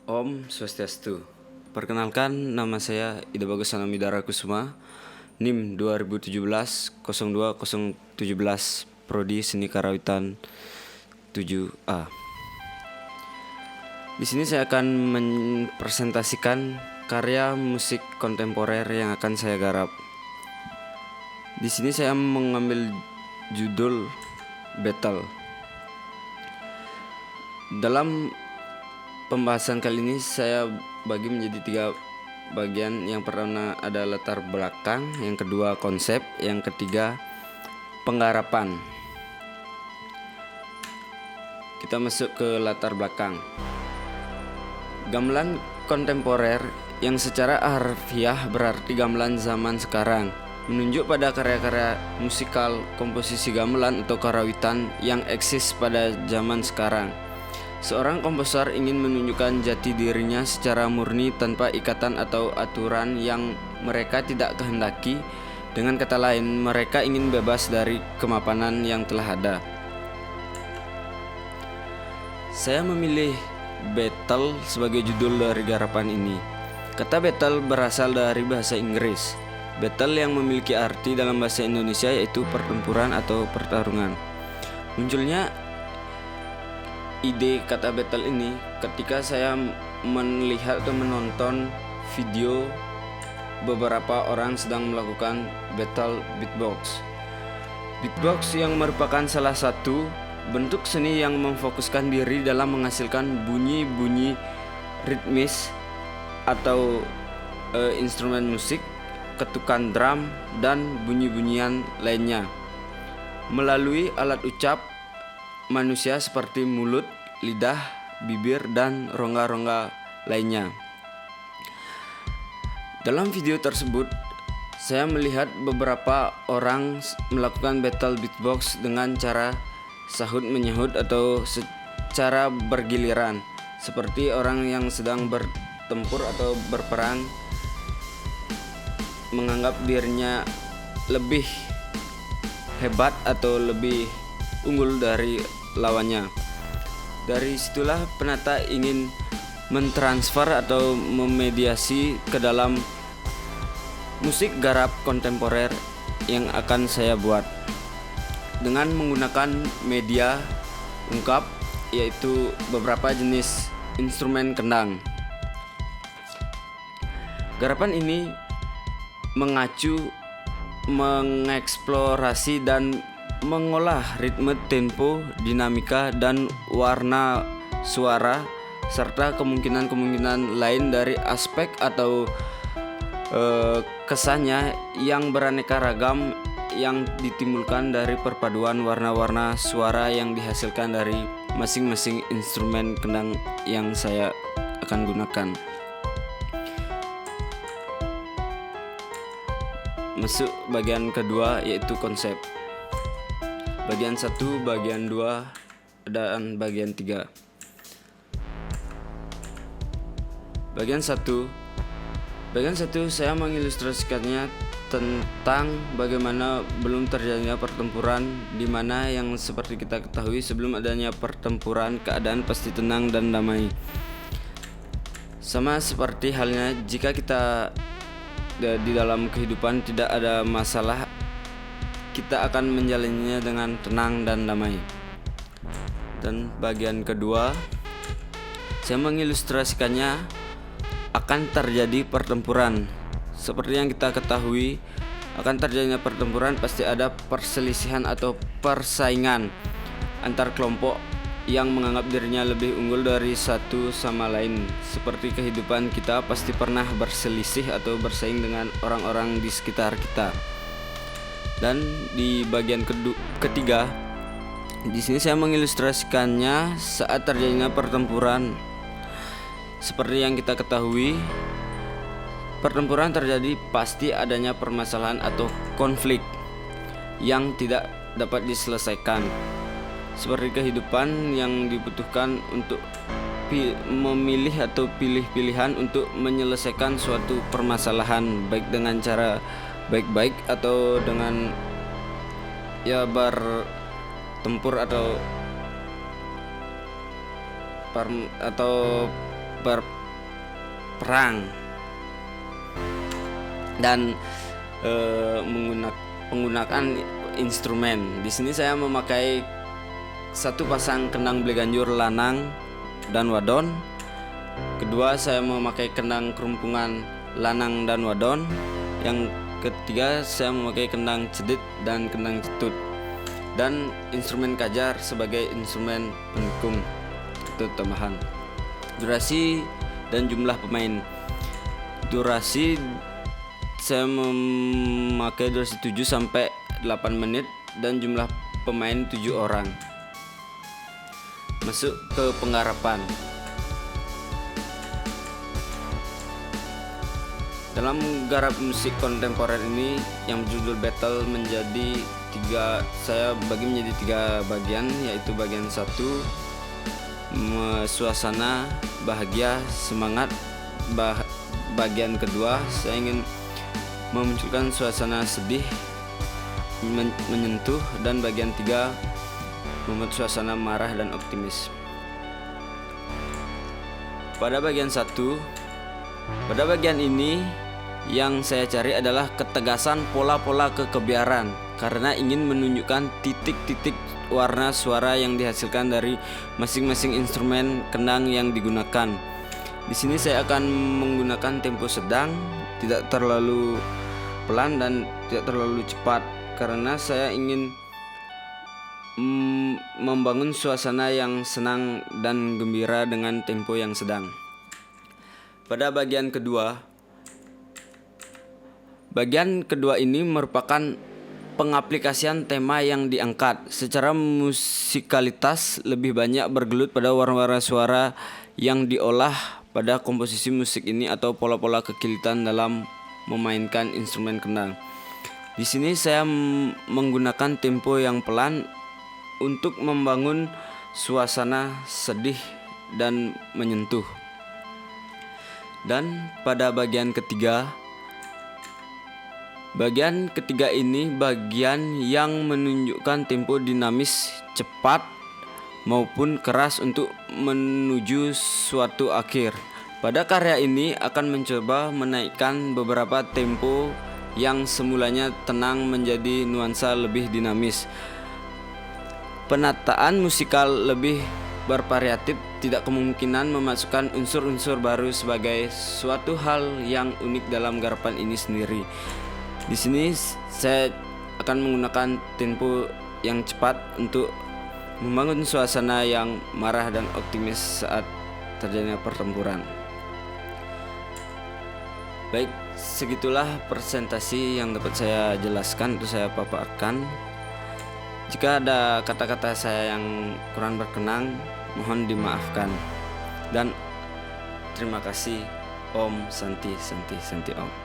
Om Swastiastu. Perkenalkan, nama saya Ida Bagus Anamidara Kusuma, NIM 2017-02-017, Prodi Seni Karawitan 7A. Di sini saya akan mempresentasikan karya musik kontemporer yang akan saya garap. Di sini saya mengambil judul Battle. Dalam pembahasan kali ini saya bagi menjadi 3 bagian. Yang pertama ada latar belakang, yang kedua konsep, yang ketiga penggarapan. Kita masuk ke latar belakang. Gamelan kontemporer yang secara harfiah berarti gamelan zaman sekarang, menunjuk pada karya-karya musikal komposisi gamelan atau karawitan yang eksis pada zaman sekarang. Seorang komposer ingin menunjukkan jati dirinya secara murni tanpa ikatan atau aturan yang mereka tidak kehendaki. Dengan kata lain, mereka ingin bebas dari kemapanan yang telah ada. Saya memilih battle sebagai judul dari garapan ini. Kata battle berasal dari bahasa Inggris. Battle yang memiliki arti dalam bahasa Indonesia yaitu pertempuran atau pertarungan. Munculnya ide kata battle ini ketika saya melihat atau menonton video beberapa orang sedang melakukan battle beatbox. Beatbox yang merupakan salah satu bentuk seni yang memfokuskan diri dalam menghasilkan bunyi-bunyi ritmis atau instrumen musik, ketukan drum, dan bunyi-bunyian lainnya melalui alat ucap manusia seperti mulut, lidah, bibir, dan rongga-rongga lainnya. Dalam video tersebut, saya melihat beberapa orang melakukan battle beatbox dengan cara sahut menyahut atau secara bergiliran, seperti orang yang sedang bertempur atau berperang menganggap dirinya lebih hebat atau lebih unggul dari lawannya. Dari situlah penata ingin mentransfer atau memediasi ke dalam musik garap kontemporer yang akan saya buat dengan menggunakan media ungkap, yaitu beberapa jenis instrumen kendang. Garapan ini mengacu, mengeksplorasi dan mengolah ritme, tempo, dinamika, dan warna suara serta kemungkinan-kemungkinan lain dari aspek atau kesannya yang beraneka ragam yang ditimbulkan dari perpaduan warna-warna suara yang dihasilkan dari masing-masing instrumen kendang yang saya akan gunakan. Masuk bagian kedua, yaitu konsep. Bagian 1, bagian 2, dan bagian 3. Bagian 1 saya mengilustrasikannya tentang bagaimana belum terjadinya pertempuran, di mana yang seperti kita ketahui sebelum adanya pertempuran keadaan pasti tenang dan damai. Sama seperti halnya jika kita di dalam kehidupan tidak ada masalah, kita akan menjalaninya dengan tenang dan damai. Dan bagian kedua, saya mengilustrasikannya akan terjadi pertempuran. Seperti yang kita ketahui, akan terjadinya pertempuran pasti ada perselisihan atau persaingan antar kelompok yang menganggap dirinya lebih unggul dari satu sama lain. Seperti kehidupan kita pasti pernah berselisih atau bersaing dengan orang-orang di sekitar kita. Dan di bagian ketiga, di sini saya mengilustrasikannya saat terjadinya pertempuran. Seperti yang kita ketahui, pertempuran terjadi pasti adanya permasalahan atau konflik yang tidak dapat diselesaikan. Seperti kehidupan yang dibutuhkan untuk memilih atau pilih-pilihan untuk menyelesaikan suatu permasalahan, baik dengan cara baik-baik atau dengan bertempur atau perang dan menggunakan instrumen. Di sini saya memakai satu pasang kendang bleganjur lanang dan wadon. Kedua, saya memakai kendang kerumpungan lanang dan wadon. Yang ketiga, saya memakai kendang cedit dan kendang cetut, dan instrumen kajar sebagai instrumen pendukung atau tambahan. Durasi dan jumlah pemain. Durasi saya memakai durasi 7 sampai 8 menit dan jumlah pemain 7 orang. Masuk ke penggarapan. Dalam garap musik kontemporer ini yang berjudul Battle saya bagi menjadi 3 bagian, yaitu bagian 1 suasana bahagia, semangat. Bagian kedua saya ingin memunculkan suasana sedih, menyentuh, dan bagian 3 membuat suasana marah dan optimis. Pada bagian ini yang saya cari adalah ketegasan pola-pola kebiaran, karena ingin menunjukkan titik-titik warna suara yang dihasilkan dari masing-masing instrumen kendang yang digunakan. Di sini saya akan menggunakan tempo sedang, tidak terlalu pelan dan tidak terlalu cepat, karena saya ingin membangun suasana yang senang dan gembira dengan tempo yang sedang. Pada bagian kedua ini merupakan pengaplikasian tema yang diangkat. Secara musikalitas lebih banyak bergelut pada warna-warna suara yang diolah pada komposisi musik ini atau pola-pola kekilitan dalam memainkan instrumen kendang. Di sini saya menggunakan tempo yang pelan untuk membangun suasana sedih dan menyentuh. Dan pada bagian ketiga ini bagian yang menunjukkan tempo dinamis, cepat maupun keras untuk menuju suatu akhir. Pada karya ini akan mencoba menaikkan beberapa tempo yang semulanya tenang menjadi nuansa lebih dinamis. Penataan musikal lebih bervariatif tidak kemungkinan memasukkan unsur-unsur baru sebagai suatu hal yang unik dalam garapan ini sendiri. Di sini saya akan menggunakan tempo yang cepat untuk membangun suasana yang marah dan optimis saat terjadinya pertempuran. Baik, segitulah presentasi yang dapat saya jelaskan, itu saya paparkan. Jika ada kata-kata saya yang kurang berkenan, mohon dimaafkan. Dan terima kasih. Om Santi Santi Santi Om.